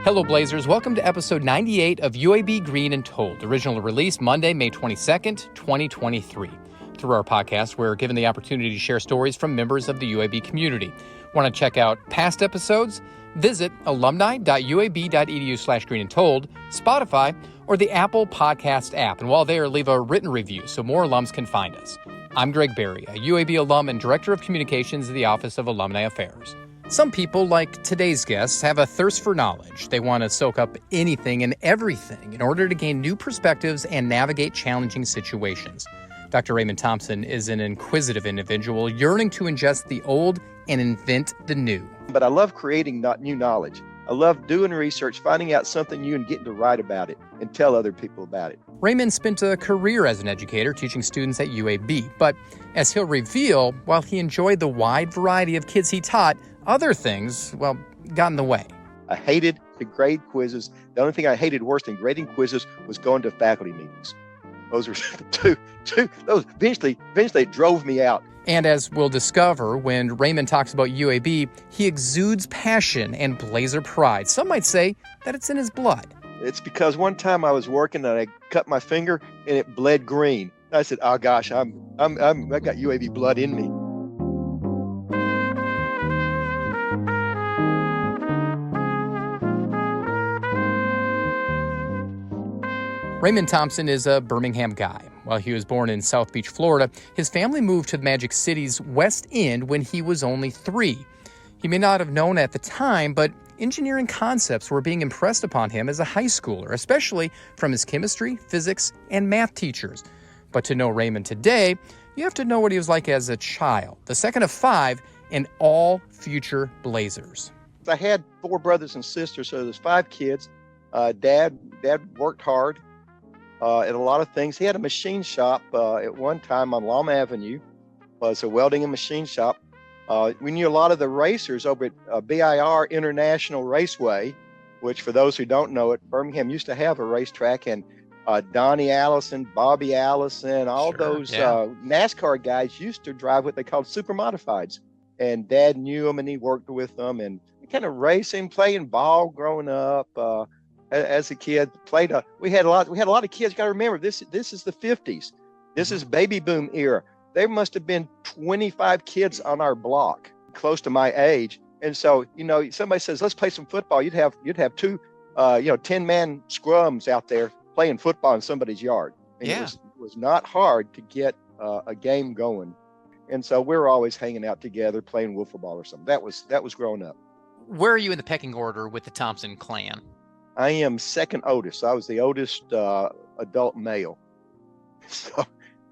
Hello, Blazers. Welcome to episode 98 of UAB Green and Told, original release Monday, May 22nd, 2023. Through our podcast, we're given the opportunity to share stories from members of the UAB community. Want to check out past episodes? Visit alumni.uab.edu/greenandtold, Spotify, or the Apple Podcast app. And while there, leave a written review so more alums can find us. I'm Greg Berry, a UAB alum and Director of Communications at the Office of Alumni Affairs. Some people, like today's guests, have a thirst for knowledge. They want to soak up anything and everything in order to gain new perspectives and navigate challenging situations. Dr. Raymond Thompson is an inquisitive individual yearning to ingest the old and invent the new. But I love creating new knowledge. I love doing research, finding out something new and getting to write about it and tell other people about it. Raymond spent a career as an educator teaching students at UAB, but as he'll reveal, while he enjoyed the wide variety of kids he taught, other things, got in the way. I hated the grade quizzes. The only thing I hated worse than grading quizzes was going to faculty meetings. Those were those eventually it drove me out. And as we'll discover, when Raymond talks about UAB, he exudes passion and Blazer pride. Some might say that it's in his blood. It's because one time I was working and I cut my finger and it bled green. I said, "Oh gosh, I got UAB blood in me." Raymond Thompson is a Birmingham guy. While he was born in South Beach, Florida, his family moved to the Magic City's West End when he was only 3. He may not have known at the time, but engineering concepts were being impressed upon him as a high schooler, especially from his chemistry, physics, and math teachers. But to know Raymond today, you have to know what he was like as a child, the second of 5, and all future Blazers. I had 4 brothers and sisters, so there's 5 kids. Dad worked hard. At a lot of things. He had a machine shop at one time on Lom Avenue. Was a welding and machine shop. We knew a lot of the racers over at BIR International Raceway, which for those who don't know it, Birmingham used to have a racetrack, and Donnie Allison, Bobby Allison, all those NASCAR guys used to drive what they called super modifieds. And Dad knew them and he worked with them, and kind of racing, playing ball growing up. As a kid, we had a lot of kids. You got to remember, this is the 50s. This is baby boom era. There must have been 25 kids on our block, close to my age. And so, somebody says, "Let's play some football." You'd have 2, 10-man scrums out there playing football in somebody's yard. And it was not hard to get a game going. And so we were always hanging out together, playing wiffle ball or something. That was growing up. Where are you in the pecking order with the Thompson clan? I am second oldest. I was the oldest adult male. So,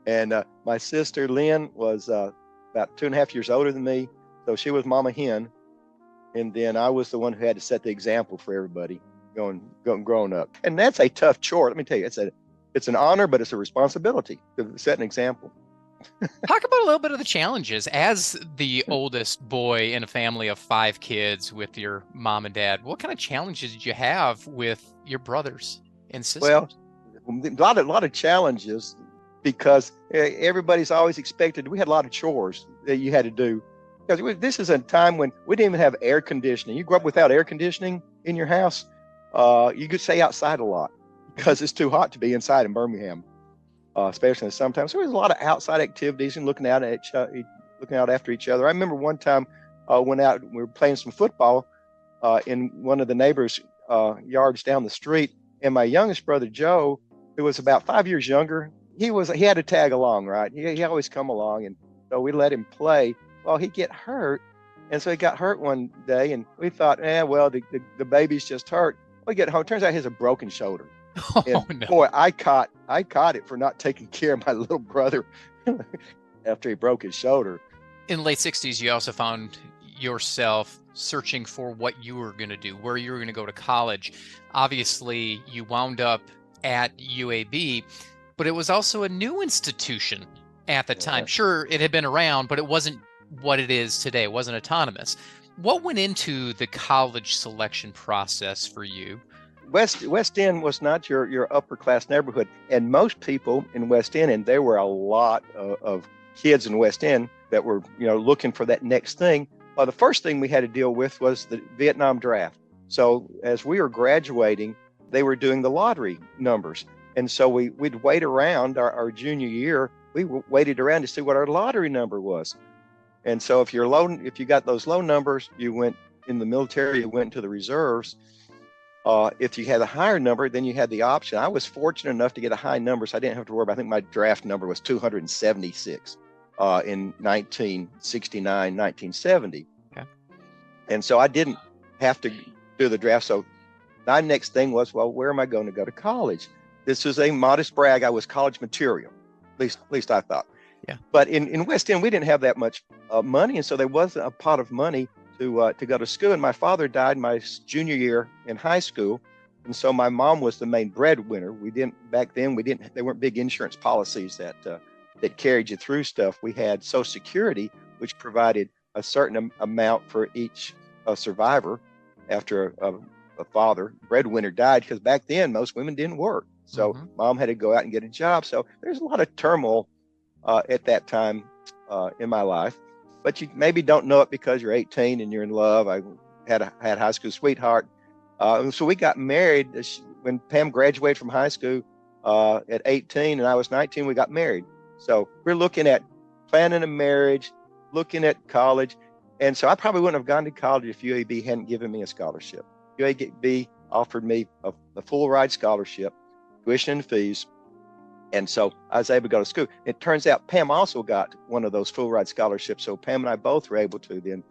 and my sister Lynn was about 2.5 years older than me, so she was Mama Hen. And then I was the one who had to set the example for everybody growing up. And that's a tough chore. Let me tell you, it's an honor, but it's a responsibility to set an example. Talk about a little bit of the challenges as the oldest boy in a family of 5 kids with your mom and dad. What kind of challenges did you have with your brothers and sisters? Well, a lot of challenges because everybody's always expected. We had a lot of chores that you had to do because this is a time when we didn't even have air conditioning. You grew up without air conditioning in your house. You could stay outside a lot because it's too hot to be inside in Birmingham. Especially in the summertime. So there was a lot of outside activities and looking out after each other. I remember one time went out, we were playing some football in one of the neighbors' yards down the street. And my youngest brother, Joe, who was about 5 years younger, he had to tag along, right? He always come along. And so we let him play. Well, he'd get hurt. And so he got hurt one day and we thought, the baby's just hurt. We get home. Turns out he has a broken shoulder. No. Boy, I caught it for not taking care of my little brother after he broke his shoulder. In the late 60s, you also found yourself searching for what you were going to do, where you were going to go to college. Obviously, you wound up at UAB, but it was also a new institution at the time. Sure, it had been around, but it wasn't what it is today. It wasn't autonomous. What went into the college selection process for you? West End was not your upper class neighborhood, and most people in West End, and there were a lot of kids in West End that were looking for that next thing. The first thing we had to deal with was the Vietnam draft. So as we were graduating, they were doing the lottery numbers. And so we'd wait around our junior year. We waited around to see what our lottery number was. And so if you got those low numbers, you went in the military, you went to the reserves. If you had a higher number, then you had the option. I was fortunate enough to get a high number, so I didn't have to worry about. I think my draft number was 276 in 1969, 1970. Okay. And so I didn't have to do the draft. So my next thing was, well, where am I going to go to college? This was a modest brag. I was college material, at least I thought. Yeah. But in West End, we didn't have that much money, and so there wasn't a pot of money to go to school. And my father died my junior year in high school, and so my mom was the main breadwinner. There weren't big insurance policies that carried you through stuff. We had Social Security, which provided a certain amount for each survivor after a father breadwinner died, because back then most women didn't work. So mom had to go out and get a job. So there's a lot of turmoil at that time in my life, but you maybe don't know it because you're 18 and you're in love. I had a high school sweetheart. So we got married when Pam graduated from high school at 18 and I was 19, we got married. So we're looking at planning a marriage, looking at college. And so I probably wouldn't have gone to college if UAB hadn't given me a scholarship. UAB offered me a full ride scholarship, tuition and fees. And so I was able to go to school. It turns out Pam also got one of those full ride scholarships. So Pam and I both were able to then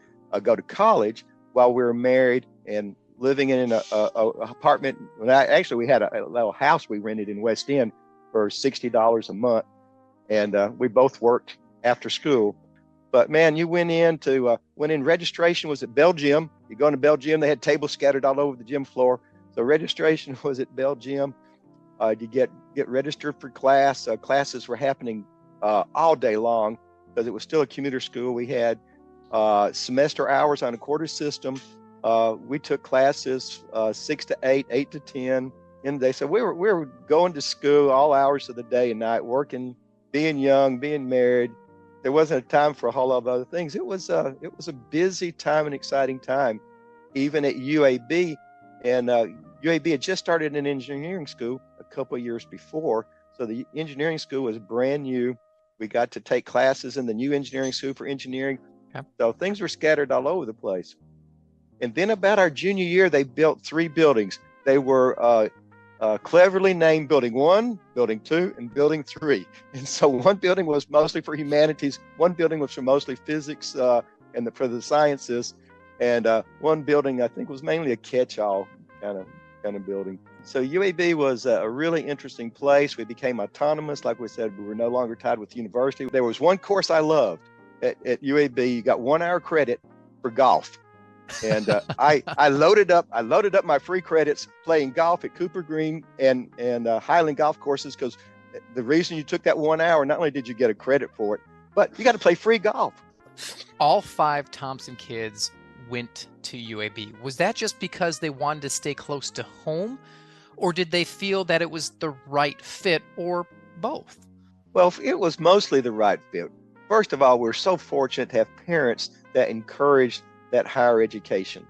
go to college while we were married and living in an apartment. Actually, we had a little house we rented in West End for $60 a month. And we both worked after school. But man, you went in registration was at Bell Gym. You go into Bell Gym, they had tables scattered all over the gym floor. So registration was at Bell Gym. You get registered for class. Classes were happening all day long because it was still a commuter school. We had semester hours on a quarter system. We took classes 6 to 8, 8 to 10 in the day. So we were going to school all hours of the day and night, working, being young, being married. There wasn't a time for a whole lot of other things. It was a busy time and exciting time, even at UAB. And UAB had just started an engineering school a couple of years before. So the engineering school was brand new. We got to take classes in the new engineering school for engineering. Okay. So things were scattered all over the place. And then about our junior year, they built 3 buildings. They were cleverly named Building 1, Building 2, and Building 3. And so one building was mostly for humanities. One building was for mostly physics and for the sciences. And one building, I think, was mainly a catch-all kind of building. So UAB was a really interesting place. We became autonomous. Like we said, we were no longer tied with the university. There was one course I loved at UAB. You got 1 hour credit for golf. And I loaded up my free credits playing golf at Cooper Green and Highland golf courses, because the reason you took that 1 hour, not only did you get a credit for it, but you got to play free golf. All 5 Thompson kids went to UAB. Was that just because they wanted to stay close to home, or did they feel that it was the right fit, or both? Well, it was mostly the right fit. First of all, we're so fortunate to have parents that encouraged that higher education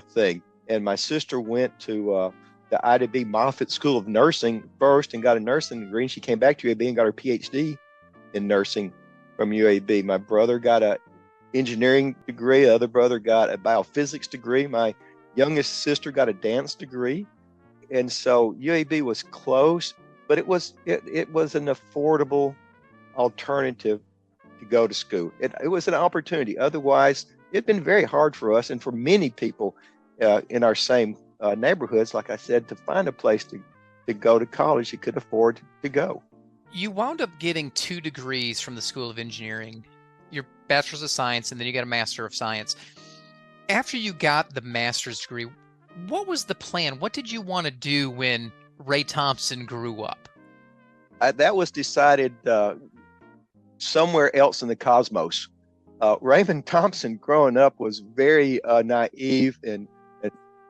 thing. And my sister went to the Ida B. Moffitt School of Nursing first and got a nursing degree. And she came back to UAB and got her PhD in nursing from UAB. My brother got an engineering degree. The other brother got a biophysics degree. My youngest sister got a dance degree. And so UAB was close, but it was an affordable alternative to go to school. It was an opportunity. Otherwise, it'd been very hard for us and for many people in our same neighborhoods, like I said, to find a place to go to college you could afford to go. You wound up getting 2 degrees from the School of Engineering, your Bachelor's of Science, and then you got a Master of Science. After you got the master's degree, what was the plan? What did you want to do when Ray Thompson grew up? That was decided somewhere else in the cosmos. Raymond Thompson growing up was very naive and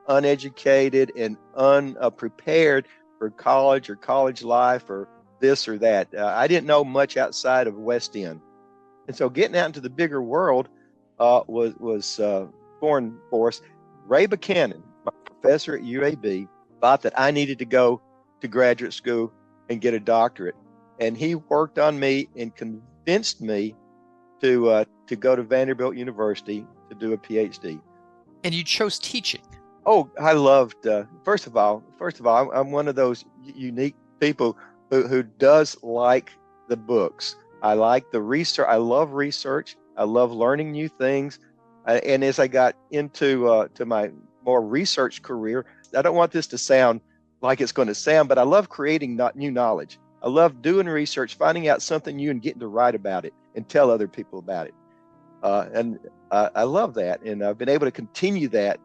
uneducated and unprepared for college or college life or this or that. I didn't know much outside of West End. And so getting out into the bigger world was foreign for us. Ray Buchanan, professor at UAB, thought that I needed to go to graduate school and get a doctorate. And he worked on me and convinced me to go to Vanderbilt University to do a PhD. And you chose teaching. Oh, I loved, first of all, I'm one of those unique people who does like the books. I like the research. I love research. I love learning new things. And as I got into to my more research career, I don't want this to sound like it's going to sound, but I love creating new knowledge. I love doing research, finding out something new and getting to write about it and tell other people about it. And I love that. And I've been able to continue that.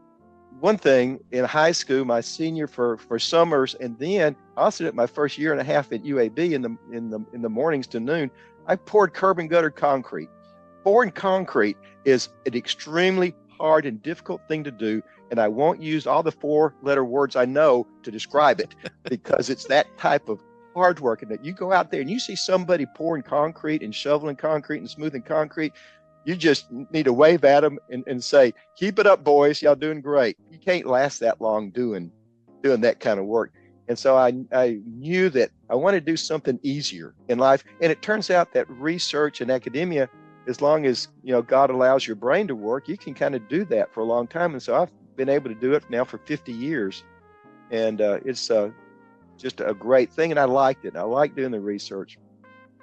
One thing in high school, my senior for summers, and then also at my first year and a half at UAB in the mornings to noon, I poured curb and gutter concrete. Pouring concrete is an extremely hard and difficult thing to do, and I won't use all the 4-letter words I know to describe it because it's that type of hard work. And that you go out there and you see somebody pouring concrete and shoveling concrete and smoothing concrete, you just need to wave at them and say, "Keep it up, boys. Y'all doing great." You can't last that long doing that kind of work. And so I knew that I wanted to do something easier in life. And it turns out that research and academia, as long as God allows your brain to work, you can kind of do that for a long time. And so I've been able to do it now for 50 years. And it's just a great thing. And I liked it. I like doing the research.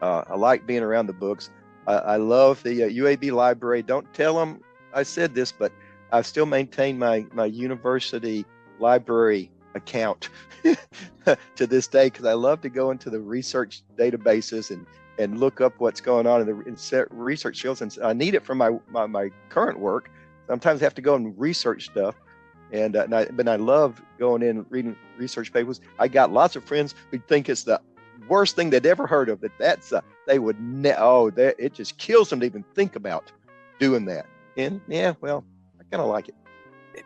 I like being around the books. I love the UAB library. Don't tell them I said this, but I still maintain my university library account to this day because I love to go into the research databases and look up what's going on in the research fields. And I need it for my current work. Sometimes I have to go and research stuff. But I love going in and reading research papers. I got lots of friends who think it's the worst thing they'd ever heard of. It just kills them to even think about doing that. And yeah, well, I kind of like it.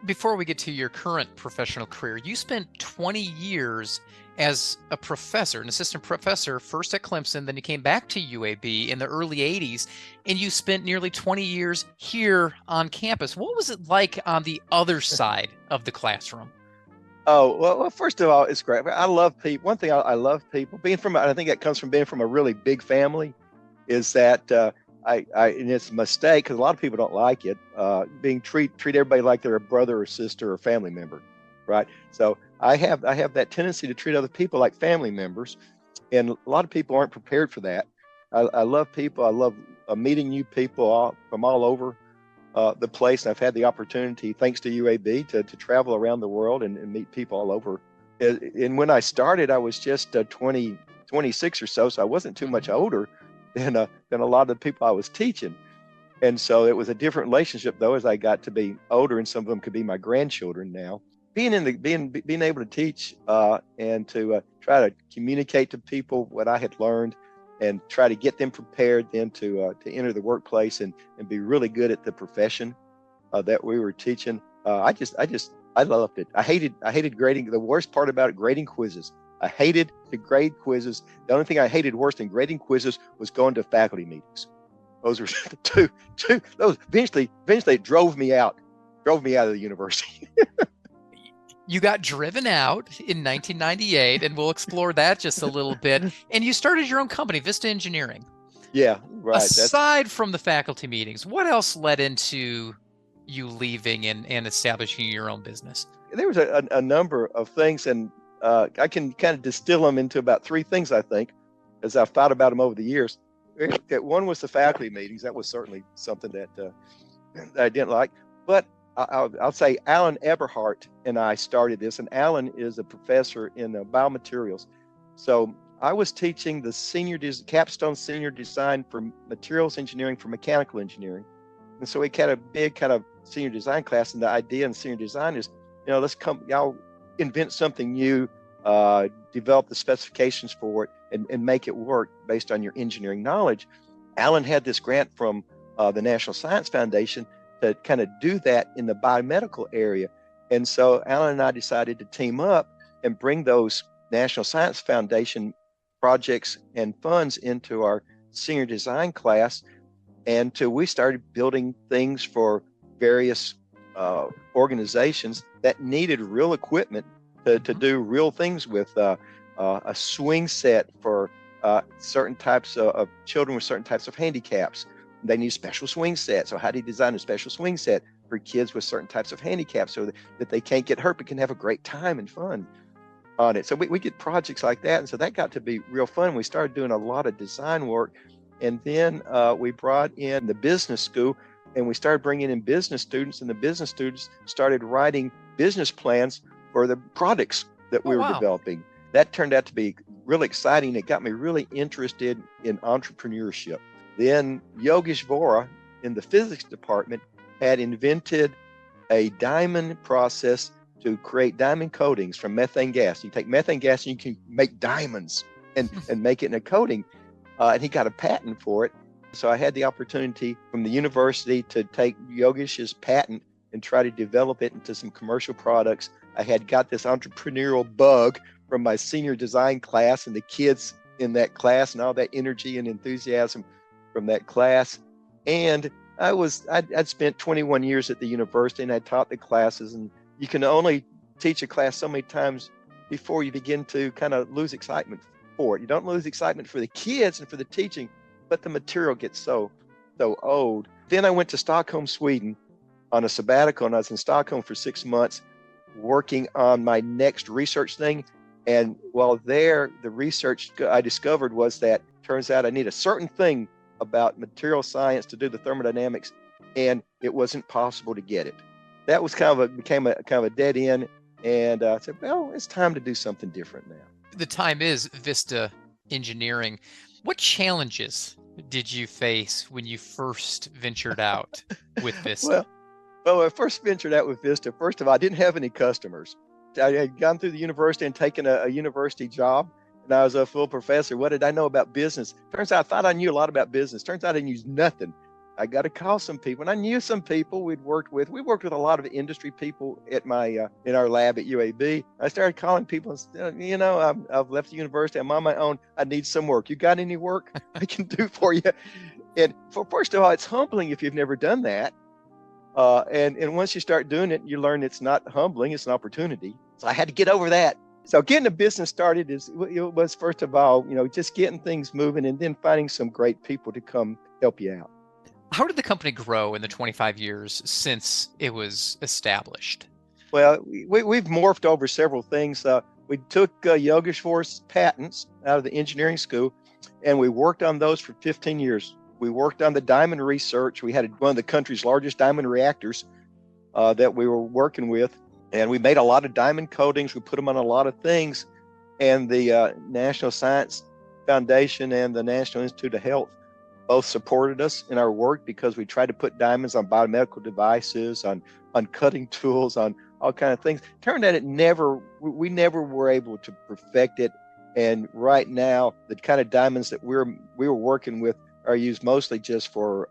Before we get to your current professional career, you spent 20 years as a professor, an assistant professor, first at Clemson, then you came back to UAB in the early 80s, and you spent nearly 20 years here on campus. What was it like on the other side of the classroom? Oh, well, first of all, it's great. I love people. One thing I love people. I think that comes from being from a really big family, is that and it's a mistake because a lot of people don't like it, treat everybody like they're a brother or sister or family member, right? So I have that tendency to treat other people like family members, and a lot of people aren't prepared for that. I love people. I love meeting new people from all over the place. And I've had the opportunity, thanks to UAB, to travel around the world and meet people all over. And when I started, I was just 26 or so I wasn't too much older than a lot of the people I was teaching. And so it was a different relationship, though, as I got to be older, and some of them could be my grandchildren now. Being able to teach and to try to communicate to people what I had learned and try to get them prepared then to enter the workplace and be really good at the profession that we were teaching. I loved it. I hated grading. The worst part about it, grading quizzes. I hated to grade quizzes. The only thing I hated worse than grading quizzes was going to faculty meetings. Those were two. Those eventually it drove me out of the university. You got driven out in 1998, and we'll explore that just a little bit. And you started your own company, Vista Engineering. Yeah, right. Aside from the faculty meetings, what else led into you leaving and establishing your own business? There was a number of things, and I can kind of distill them into about 3 things, I think, as I've thought about them over the years. One was the faculty meetings. That was certainly something that I didn't like. But I'll say Alan Eberhardt and I started this, and Alan is a professor in biomaterials. So I was teaching the capstone senior design for materials engineering for mechanical engineering. And so we had a big kind of senior design class, and the idea in senior design is, y'all invent something new, develop the specifications for it, and make it work based on your engineering knowledge. Alan had this grant from the National Science Foundation to kind of do that in the biomedical area. And so Alan and I decided to team up and bring those National Science Foundation projects and funds into our senior design class. And we started building things for various organizations that needed real equipment to do real things with a swing set for certain types of children with certain types of handicaps. They need special swing sets. So how do you design a special swing set for kids with certain types of handicaps so that they can't get hurt but can have a great time and fun on it? So we get projects like that. And so that got to be real fun. We started doing a lot of design work. And then we brought in the business school and we started bringing in business students, and the business students started writing business plans for the products that we were developing. That turned out to be really exciting. It got me really interested in entrepreneurship. Then Yogesh Vora in the physics department had invented a diamond process to create diamond coatings from methane gas. You take methane gas and you can make diamonds and make it in a coating. And he got a patent for it. So I had the opportunity from the university to take Yogesh's patent and try to develop it into some commercial products. I had got this entrepreneurial bug from my senior design class and the kids in that class and all that energy and enthusiasm from that class. And I'd spent 21 years at the university and I taught the classes, and you can only teach a class so many times before you begin to kind of lose excitement for it. You don't lose excitement for the kids and for the teaching, but the material gets so old. Then I went to Stockholm, Sweden on a sabbatical, and I was in Stockholm for 6 months working on my next research thing. And while there, the research I discovered was that turns out I need a certain thing about material science to do the thermodynamics, and it wasn't possible to get it. That was became a dead end, and I said, well, it's time to do something different now. The time is Vista Engineering. What challenges did you face when you first ventured out with Vista? Well, when I first ventured out with Vista, first of all, I didn't have any customers. I had gone through the university and taken a university job, and I was a full professor. What did I know about business? Turns out I thought I knew a lot about business. Turns out I knew nothing. I got to call some people, and I knew some people we'd worked with. We worked with a lot of industry people at in our lab at UAB. I started calling people and said, I've left the university. I'm on my own. I need some work. You got any work I can do for you? And first of all, it's humbling if you've never done that. And once you start doing it, you learn it's not humbling, it's an opportunity. So I had to get over that. So getting a business started was first of all, just getting things moving and then finding some great people to come help you out. How did the company grow in the 25 years since it was established? Well, we've morphed over several things. We took Yogesh Vora's patents out of the engineering school, and we worked on those for 15 years. We worked on the diamond research. We had one of the country's largest diamond reactors that we were working with, and we made a lot of diamond coatings. We put them on a lot of things, and the National Science Foundation and the National Institute of Health both supported us in our work because we tried to put diamonds on biomedical devices, on cutting tools, on all kinds of things. Turned out we never were able to perfect it. And right now, the kind of diamonds that we were working with are used mostly just for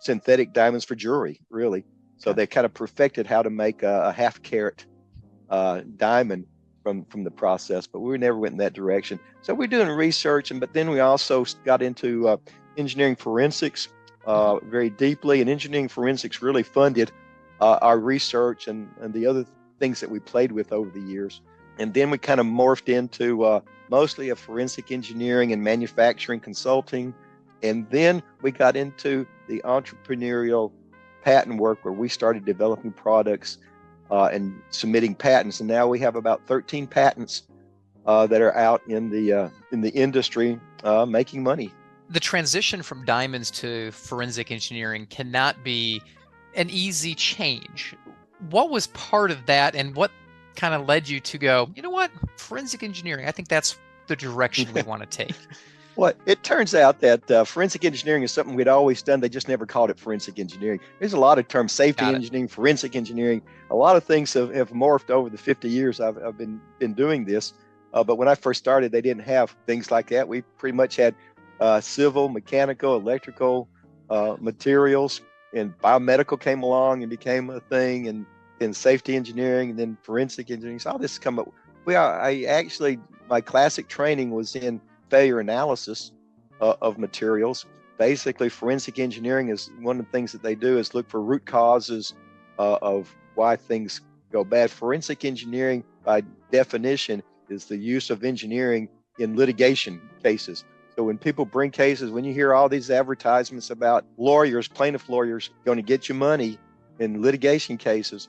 synthetic diamonds for jewelry, really. So they kind of perfected how to make a half-carat diamond from the process, but we never went in that direction. So we're doing research, but then we also got into engineering forensics very deeply, and engineering forensics really funded our research and the other things that we played with over the years. And then we kind of morphed into mostly a forensic engineering and manufacturing consulting. And then we got into the entrepreneurial patent work where we started developing products and submitting patents. And now we have about 13 patents that are out in the industry making money. The transition from diamonds to forensic engineering cannot be an easy change. What was part of that, and what kind of led you to go, you know what, forensic engineering, I think that's the direction we want to take? Well, it turns out that forensic engineering is something we'd always done. They just never called it forensic engineering. There's a lot of terms, safety engineering, forensic engineering. A lot of things have morphed over the 50 years I've been doing this. But when I first started, they didn't have things like that. We pretty much had civil, mechanical, electrical, materials, and biomedical came along and became a thing, and then safety engineering, and then forensic engineering. So all this come up. My classic training was in failure analysis of materials. Basically, forensic engineering is one of the things that they do is look for root causes of why things go bad. Forensic engineering, by definition, is the use of engineering in litigation cases. So when people bring cases, when you hear all these advertisements about lawyers, plaintiff lawyers, going to get you money in litigation cases,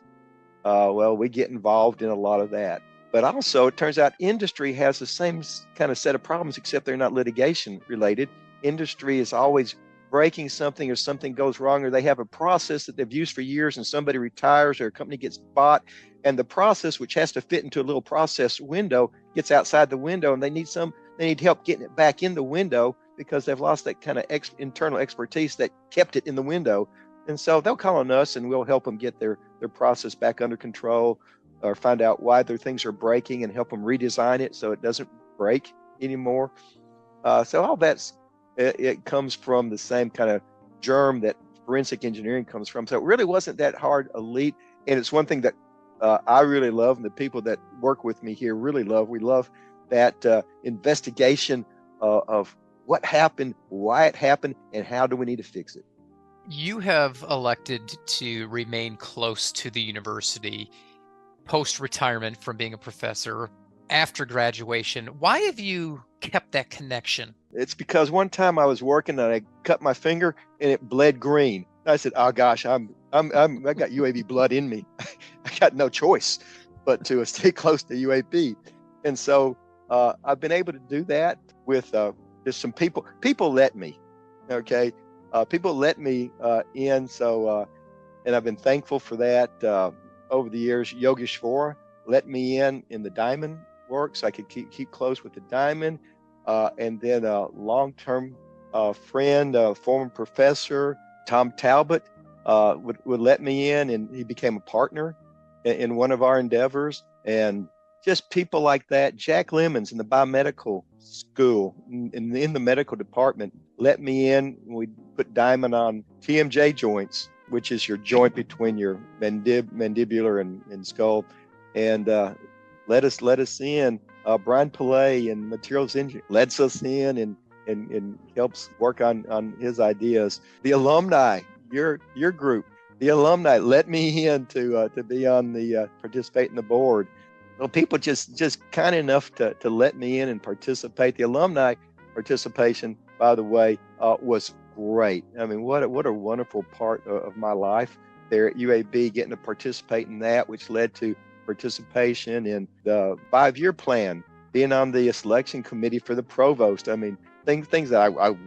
well, we get involved in a lot of that. But also, it turns out industry has the same kind of set of problems, except they're not litigation related. Industry is always breaking something, or something goes wrong, or they have a process that they've used for years and somebody retires or a company gets bought, and the process, which has to fit into a little process window, gets outside the window, and they need help getting it back in the window because they've lost that kind of internal expertise that kept it in the window. And so they'll call on us and we'll help them get their process back under control, or find out why their things are breaking and help them redesign it so it doesn't break anymore. So all it comes from the same kind of germ that forensic engineering comes from. So it really wasn't that hard, elite. And it's one thing that I really love, and the people that work with me here really love. We love that investigation of what happened, why it happened, and how do we need to fix it. You have elected to remain close to the university post-retirement from being a professor, after graduation. Why have you kept that connection? It's because one time I was working and I cut my finger and it bled green. I said, "Oh gosh, I got UAB blood in me. I got no choice but to stay close to UAB." And so I've been able to do that with just some people. People let me, okay? People let me in. So, and I've been thankful for that over the years. Yogeshwara let me in the diamond work, so I could keep close with the diamond. And then a long-term friend, former professor, Tom Talbot, would let me in, and he became a partner in one of our endeavors. And just people like that. Jack Lemons in the biomedical school, in the medical department, let me in. We put diamond on TMJ joints, which is your joint between your mandibular and skull, and let us in. Brian Pillay in materials engineering lets us in and helps work on his ideas. The alumni, your group, the alumni let me in to be on the participate in the board. Well, people just kind enough to let me in and participate. The alumni participation, by the way, was great. I mean, what a wonderful part of my life there at UAB, getting to participate in that, which led to participation in the 5-year plan, being on the selection committee for the provost. I mean, things that I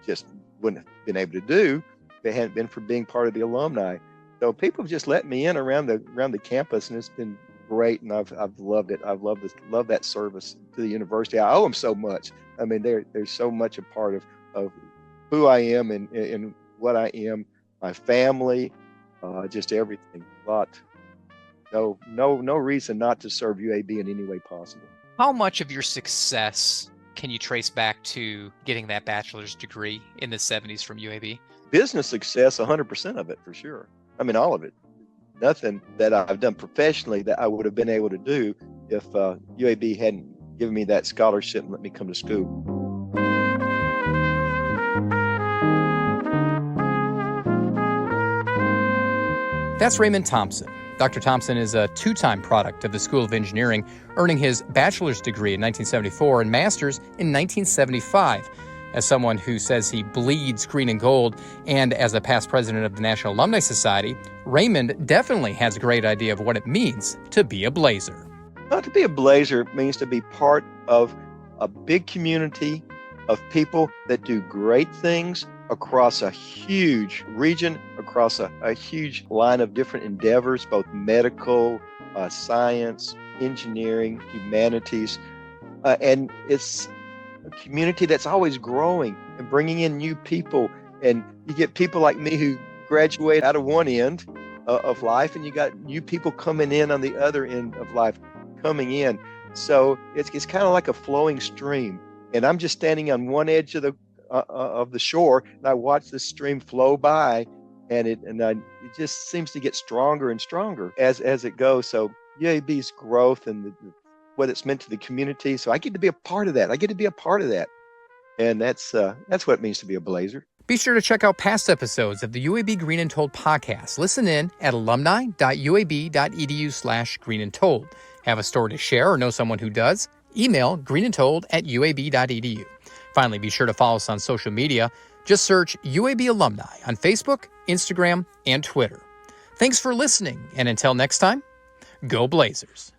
just wouldn't have been able to do if it hadn't been for being part of the alumni. So people have just let me in around the campus, and it's been great, and I've loved it. I've loved that service to the university. I owe them so much. I mean, they're so much a part of who I am and what I am, my family, just everything. No reason not to serve UAB in any way possible. How much of your success can you trace back to getting that bachelor's degree in the 70s from UAB? Business success, 100% of it, for sure. I mean, all of it. Nothing that I've done professionally that I would have been able to do if UAB hadn't given me that scholarship and let me come to school. That's Raymond Thompson. Dr. Thompson is a 2-time product of the School of Engineering, earning his bachelor's degree in 1974 and master's in 1975. As someone who says he bleeds green and gold, and as a past president of the National Alumni Society, Raymond definitely has a great idea of what it means to be a Blazer. To be a Blazer means to be part of a big community of people that do great things across a huge region, across a huge line of different endeavors, both medical, science, engineering, humanities. And it's a community that's always growing and bringing in new people. And you get people like me who graduate out of one end of life, and you got new people coming in on the other end of life coming in. So it's kind of like a flowing stream. And I'm just standing on one edge of the shore, and I watch the stream flow by, and it just seems to get stronger and stronger as it goes. So UAB's growth and what it's meant to the community. So I get to be a part of that. And that's what it means to be a Blazer. Be sure to check out past episodes of the UAB Green and Told podcast. Listen in at alumni.uab.edu/Green and Told. Have a story to share or know someone who does? Email greenandtold@uab.edu. Finally, be sure to follow us on social media. Just search UAB Alumni on Facebook, Instagram, and Twitter. Thanks for listening, and until next time, go Blazers.